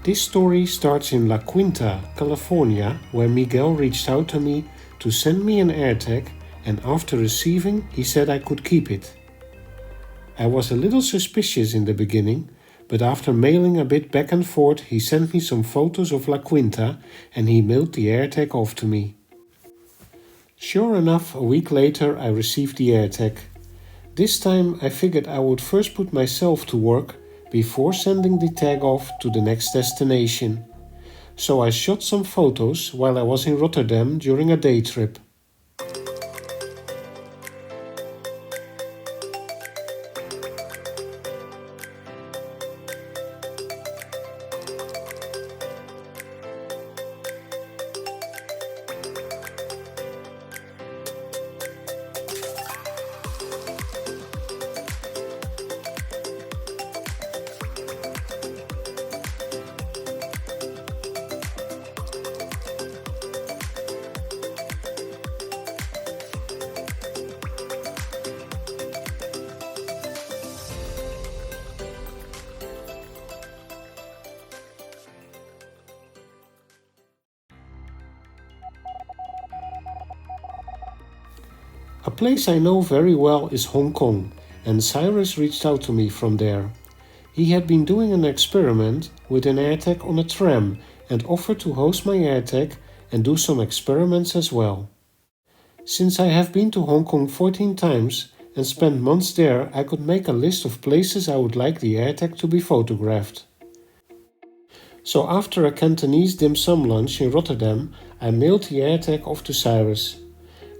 This story starts in La Quinta, California, where Miguel reached out to me to send me an AirTag, and after receiving, he said I could keep it. I was a little suspicious in the beginning, but after mailing a bit back and forth, he sent me some photos of La Quinta and he mailed the AirTag off to me. Sure enough, a week later I received the AirTag. This time I figured I would first put myself to work before sending the tag off to the next destination. So I shot some photos while I was in Rotterdam during a day trip. A place I know very well is Hong Kong, and Cyrus reached out to me from there. He had been doing an experiment with an AirTag on a tram and offered to host my AirTag and do some experiments as well. Since I have been to Hong Kong 14 times and spent months there, I could make a list of places I would like the AirTag to be photographed. So after a Cantonese dim sum lunch in Rotterdam, I mailed the AirTag off to Cyrus.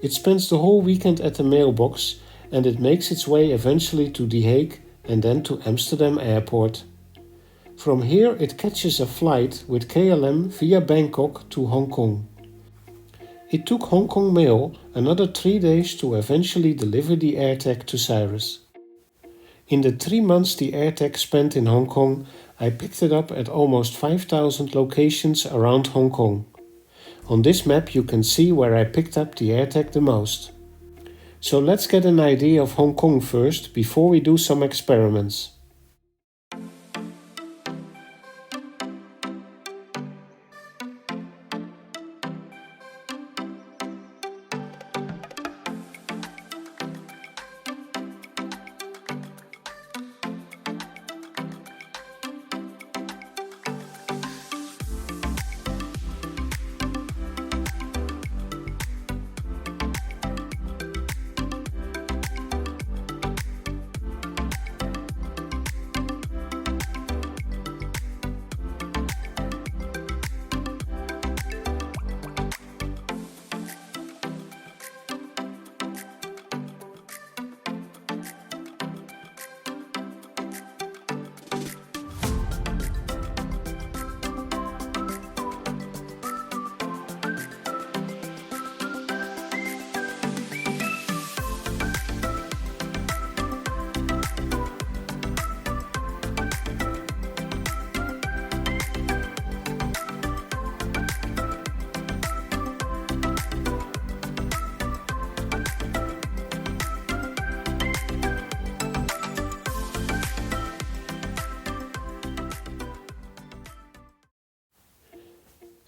It spends the whole weekend at the mailbox and it makes its way eventually to The Hague and then to Amsterdam Airport. From here it catches a flight with KLM via Bangkok to Hong Kong. It took Hong Kong Mail another 3 days to eventually deliver the AirTag to Cyrus. In the 3 months the AirTag spent in Hong Kong, I picked it up at almost 5,000 locations around Hong Kong. On this map you can see where I picked up the AirTag the most. So let's get an idea of Hong Kong first before we do some experiments.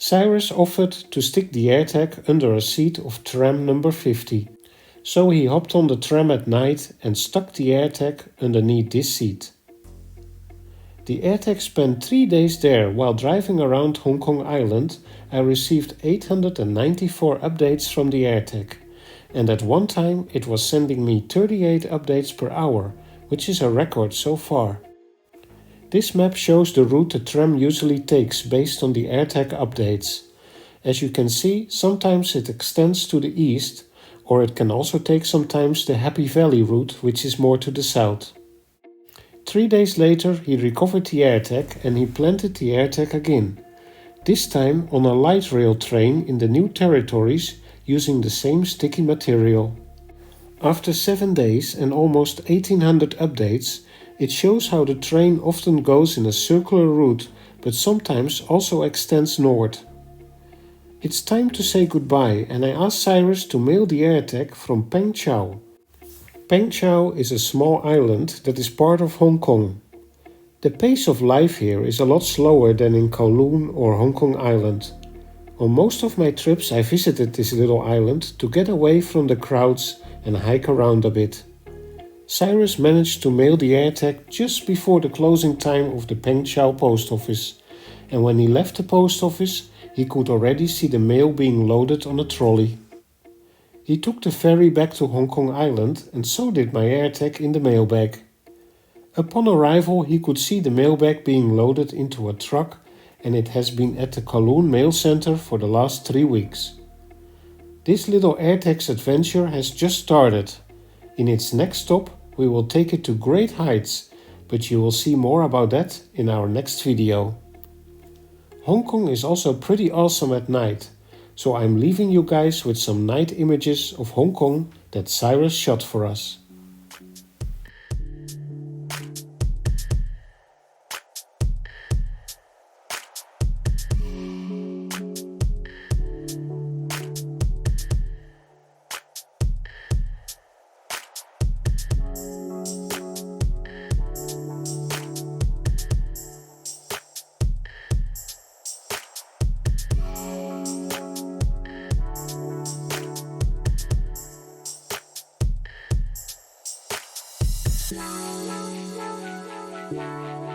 Cyrus offered to stick the AirTag under a seat of tram number 50. So he hopped on the tram at night and stuck the AirTag underneath this seat. The AirTag spent 3 days there. While driving around Hong Kong Island, I received 894 updates from the AirTag, and at one time it was sending me 38 updates per hour, which is a record so far. This map shows the route the tram usually takes based on the AirTag updates. As you can see, sometimes it extends to the east, or it can also take sometimes the Happy Valley route, which is more to the south. 3 days later he recovered the AirTag and he planted the AirTag again, this time on a lightrail train in the new territories using the same sticky material. After 7 days and almost 1800 updates, It shows how the train often goes in a circular route, but sometimes also extends north. It's time to say goodbye, and I asked Cyrus to mail the AirTag from Peng Chau. Peng Chau is a small island that is part of Hong Kong. The pace of life here is a lot slower than in Kowloon or Hong Kong Island. On most of my trips I visited this little island to get away from the crowds and hike around a bit. Cyrus managed to mail the AirTag just before the closing time of the Peng Chau post office, and when he left the post office he could already see the mail being loaded on a trolley. He took the ferry back to Hong Kong Island and so did my AirTag in the mailbag. Upon arrival he could see the mailbag being loaded into a truck, and it has been at the Kowloon Mail Center for the last 3 weeks. This little AirTag's adventure has just started. In its next stop we will take it to great heights, but you will see more about that in our next video. Hong Kong is also pretty awesome at night, so I'm leaving you guys with some night images of Hong Kong that Cyrus shot for us. La la la la la la.